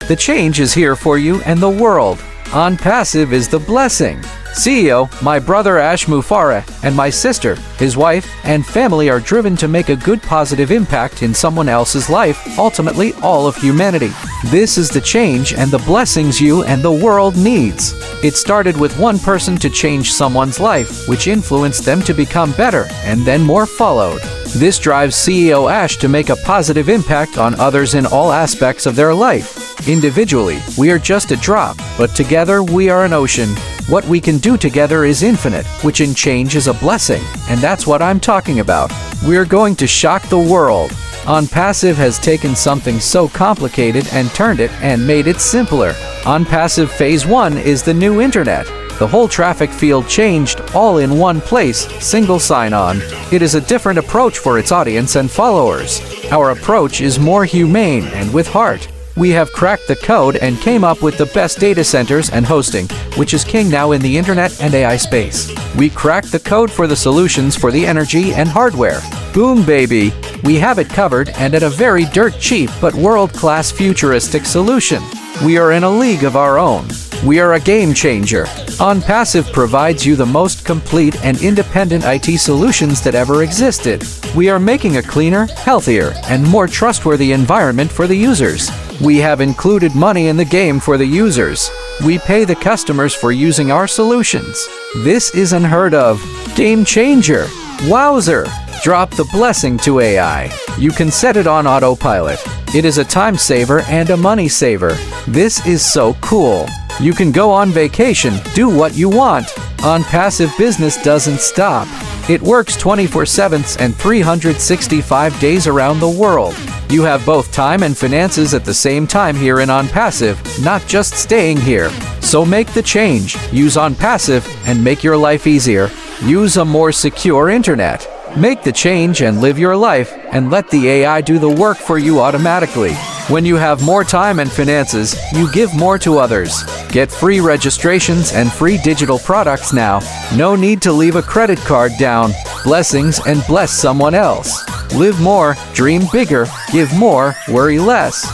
The change is here for you and the world. ONPASSIVE is the blessing. CEO, my brother Ash Mufareh, and my sister, his wife, and family are driven to make a good positive impact in someone else's life, ultimately all of humanity. This is the change and the blessings you and the world needs. It started with one person to change someone's life, which influenced them to become better, and then more followed. This drives CEO Ash to make a positive impact on others in all aspects of their life. Individually, we are just a drop, but together we are an ocean. What we can do together is infinite, which in change is a blessing, and that's what I'm talking about. We're going to shock the world. ONPASSIVE has taken something so complicated and turned it and made it simpler. ONPASSIVE Phase 1 is the new internet. The whole traffic field changed, all in one place, single sign-on. It is a different approach for its audience and followers. Our approach is more humane and with heart. We have cracked the code and came up with the best data centers and hosting, which is king now in the internet and AI space. We cracked the code for the solutions for the energy and hardware. Boom, baby! We have it covered and at a very dirt cheap but world-class futuristic solution. We are in a league of our own. We are a game changer. ONPASSIVE provides you the most complete and independent IT solutions that ever existed. We are making a cleaner, healthier, and more trustworthy environment for the users. We have included money in the game for the users. We pay the customers for using our solutions. This is unheard of. Game changer. Wowzer! Drop the blessing to AI. You can set it on autopilot. It is a time saver and a money saver. This is so cool. You can go on vacation, do what you want. ONPASSIVE business doesn't stop. It works 24/7 and 365 days around the world. You have both time and finances at the same time here in ONPASSIVE, not just staying here. So make the change. Use ONPASSIVE and make your life easier. Use a more secure internet. Make the change and live your life, and let the AI do the work for you automatically. When you have more time and finances, you give more to others. Get free registrations and free digital products now. No need to leave a credit card down. Blessings and bless someone else. Live more, dream bigger, give more, worry less.